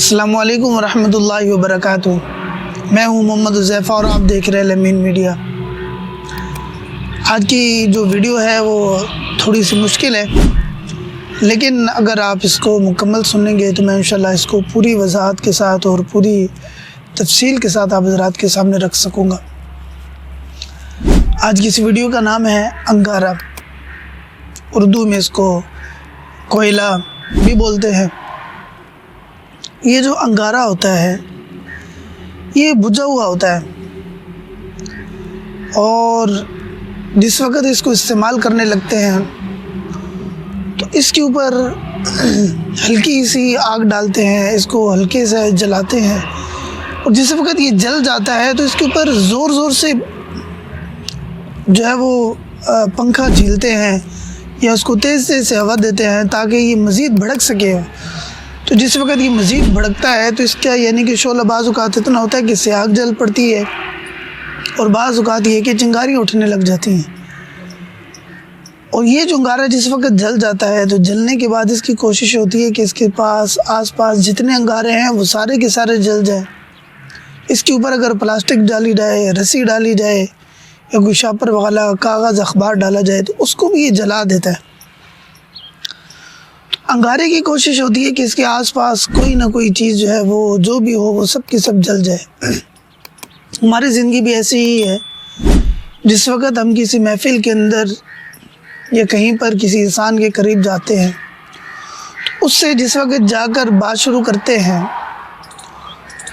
السلام علیکم ورحمۃ اللہ وبرکاتہ۔ میں ہوں محمد حذیفہ اور آپ دیکھ رہے ہیں الامین میڈیا۔ آج کی جو ویڈیو ہے وہ تھوڑی سی مشکل ہے، لیکن اگر آپ اس کو مکمل سنیں گے تو میں انشاءاللہ اس کو پوری وضاحت کے ساتھ اور پوری تفصیل کے ساتھ آپ حضرات کے سامنے رکھ سکوں گا۔ آج کی اس ویڈیو کا نام ہے انگارہ، اردو میں اس کو کوئلہ بھی بولتے ہیں۔ یہ جو انگارہ ہوتا ہے یہ بجھا ہوا ہوتا ہے، اور جس وقت اس کو استعمال کرنے لگتے ہیں تو اس کے اوپر ہلکی سی آگ ڈالتے ہیں، اس کو ہلکے سے جلاتے ہیں، اور جس وقت یہ جل جاتا ہے تو اس کے اوپر زور زور سے جو ہے وہ پنکھا جھیلتے ہیں یا اس کو تیز تیز سے ہوا دیتے ہیں تاکہ یہ مزید بھڑک سکے۔ تو جس وقت یہ مزید بھڑکتا ہے تو اس کا یعنی کہ شعلہ بعض اوقات اتنا ہوتا ہے کہ اس سے آگ جل پڑتی ہے، اور بعض اوقات یہ کہ چنگاریاں اٹھنے لگ جاتی ہیں۔ اور یہ جو انگارہ جس وقت جل جاتا ہے تو جلنے کے بعد اس کی کوشش ہوتی ہے کہ اس کے پاس آس پاس جتنے انگارے ہیں وہ سارے کے سارے جل جائیں۔ اس کے اوپر اگر پلاسٹک ڈالی جائے، رسی ڈالی جائے یا کوئی شاپر وغیرہ کاغذ اخبار ڈالا جائے تو اس کو بھی یہ جلا دیتا ہے۔ انگارے کی کوشش ہوتی ہے کہ اس کے آس پاس کوئی نہ کوئی چیز جو ہے وہ جو بھی ہو وہ سب کی سب جل جائے۔ ہماری زندگی بھی ایسی ہی ہے، جس وقت ہم کسی محفل کے اندر یا کہیں پر کسی انسان کے قریب جاتے ہیں تو اس سے جس وقت جا کر بات شروع کرتے ہیں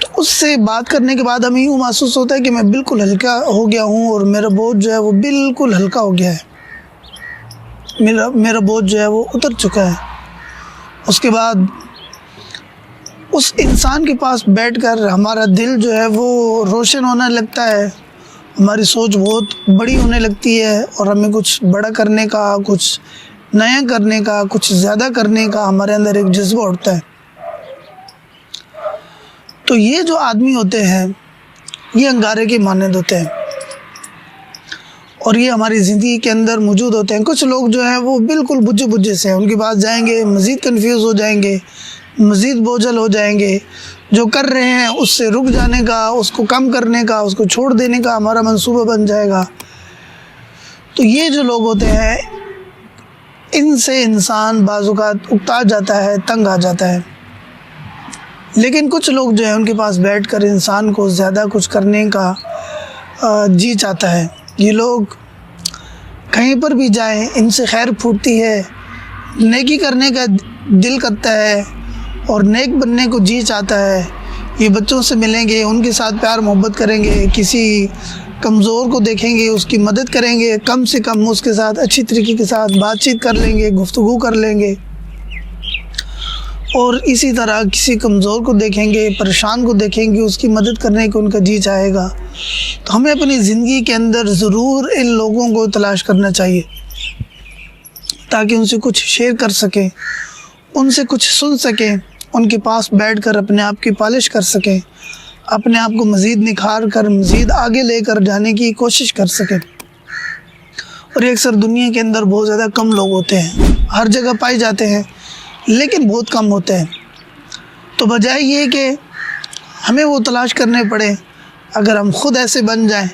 تو اس سے بات کرنے کے بعد ہمیں یوں محسوس ہوتا ہے کہ میں بالکل ہلکا ہو گیا ہوں اور میرا بوجھ جو ہے وہ بالکل ہلکا ہو گیا ہے، میرا بوجھ جو ہے وہ اتر چکا ہے۔ اس کے بعد اس انسان کے پاس بیٹھ کر ہمارا دل جو ہے وہ روشن ہونے لگتا ہے، ہماری سوچ بہت بڑی ہونے لگتی ہے، اور ہمیں کچھ بڑا کرنے کا، کچھ نیا کرنے کا، کچھ زیادہ کرنے کا ہمارے اندر ایک جذبہ اٹھتا ہے۔ تو یہ جو آدمی ہوتے ہیں یہ انگارے کے مانند ہوتے ہیں، اور یہ ہماری زندگی کے اندر موجود ہوتے ہیں۔ کچھ لوگ جو ہیں وہ بالکل بجھے بجھے سے ہیں، ان کے پاس جائیں گے مزید کنفیوز ہو جائیں گے، مزید بوجھل ہو جائیں گے، جو کر رہے ہیں اس سے رک جانے کا، اس کو کم کرنے کا، اس کو چھوڑ دینے کا ہمارا منصوبہ بن جائے گا۔ تو یہ جو لوگ ہوتے ہیں ان سے انسان بعض اوقات اکتا جاتا ہے، تنگ آ جاتا ہے۔ لیکن کچھ لوگ جو ہیں ان کے پاس بیٹھ کر انسان کو زیادہ کچھ کرنے کا جی چاہتا ہے۔ یہ لوگ کہیں پر بھی جائیں ان سے خیر پھوٹتی ہے، نیکی کرنے کا دل کرتا ہے اور نیک بننے کو جی چاہتا ہے۔ یہ بچوں سے ملیں گے، ان کے ساتھ پیار محبت کریں گے، کسی کمزور کو دیکھیں گے اس کی مدد کریں گے، کم سے کم اس کے ساتھ اچھی طریقے کے ساتھ بات چیت کر لیں گے، گفتگو کر لیں گے، اور اسی طرح کسی کمزور کو دیکھیں گے، پریشان کو دیکھیں گے، اس کی مدد کرنے کو ان کا جی چاہے گا۔ تو ہمیں اپنی زندگی کے اندر ضرور ان لوگوں کو تلاش کرنا چاہیے تاکہ ان سے کچھ شیئر کر سکیں، ان سے کچھ سن سکیں، ان کے پاس بیٹھ کر اپنے آپ کی پالش کر سکیں، اپنے آپ کو مزید نکھار کر مزید آگے لے کر جانے کی کوشش کر سکیں۔ اور یہ اکثر دنیا کے اندر بہت زیادہ کم لوگ ہوتے ہیں، ہر جگہ پائے جاتے ہیں لیکن بہت کم ہوتے ہیں۔ تو بجائے یہ کہ ہمیں وہ تلاش کرنے پڑے، اگر ہم خود ایسے بن جائیں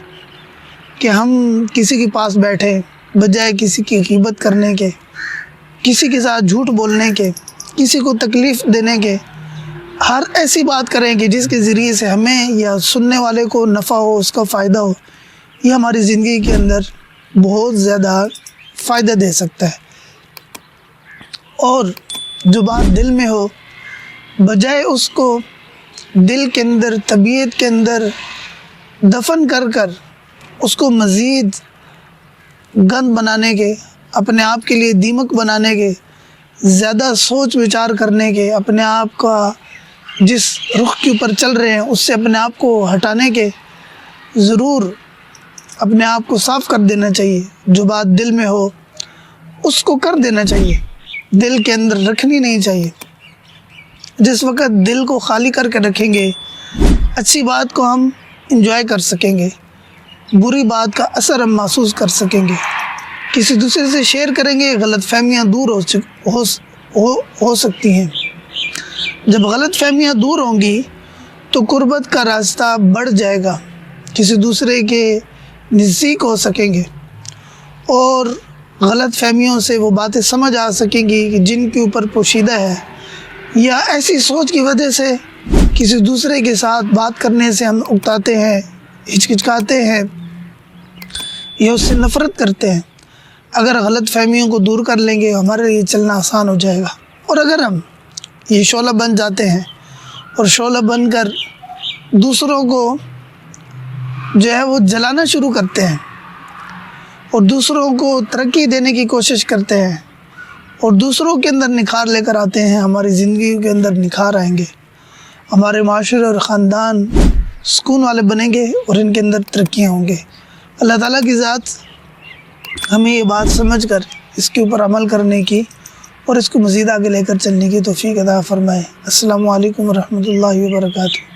کہ ہم کسی کے پاس بیٹھیں بجائے کسی کی غیبت کرنے کے، کسی کے ساتھ جھوٹ بولنے کے، کسی کو تکلیف دینے کے، ہر ایسی بات کریں کہ جس کے ذریعے سے ہمیں یا سننے والے کو نفع ہو، اس کا فائدہ ہو، یہ ہماری زندگی کے اندر بہت زیادہ فائدہ دے سکتا ہے۔ اور جو بات دل میں ہو بجائے اس کو دل کے اندر، طبیعت کے اندر دفن کر کر اس کو مزید گند بنانے کے، اپنے آپ کے لیے دیمک بنانے کے، زیادہ سوچ وچار کرنے کے، اپنے آپ کا جس رخ کے اوپر چل رہے ہیں اس سے اپنے آپ کو ہٹانے کے، ضرور اپنے آپ کو صاف کر دینا چاہیے۔ جو بات دل میں ہو اس کو کر دینا چاہیے، دل کے اندر رکھنی نہیں چاہیے۔ جس وقت دل کو خالی کر کے رکھیں گے اچھی بات کو ہم انجوائے کر سکیں گے، بری بات کا اثر ہم محسوس کر سکیں گے، کسی دوسرے سے شیئر کریں گے، غلط فہمیاں دور ہو سکتی ہیں۔ جب غلط فہمیاں دور ہوں گی تو قربت کا راستہ بڑھ جائے گا، کسی دوسرے کے نزدیک ہو سکیں گے اور غلط فہمیوں سے وہ باتیں سمجھ آ سکیں گی کہ جن کے اوپر پوشیدہ ہے، یا ایسی سوچ کی وجہ سے کسی دوسرے کے ساتھ بات کرنے سے ہم اکتاتے ہیں، ہچکچاتے ہیں یا اس سے نفرت کرتے ہیں۔ اگر غلط فہمیوں کو دور کر لیں گے ہمارے لیے چلنا آسان ہو جائے گا۔ اور اگر ہم یہ شعلہ بن جاتے ہیں اور شعلہ بن کر دوسروں کو جو ہے وہ جلانا شروع کرتے ہیں اور دوسروں کو ترقی دینے کی کوشش کرتے ہیں اور دوسروں کے اندر نکھار لے کر آتے ہیں، ہماری زندگی کے اندر نکھار آئیں گے، ہمارے معاشرے اور خاندان سکون والے بنیں گے اور ان کے اندر ترقیاں ہوں گے۔ اللہ تعالیٰ کی ذات ہمیں یہ بات سمجھ کر اس کے اوپر عمل کرنے کی اور اس کو مزید آگے لے کر چلنے کی توفیق عطا فرمائے۔ السلام علیکم ورحمۃ اللہ وبرکاتہ۔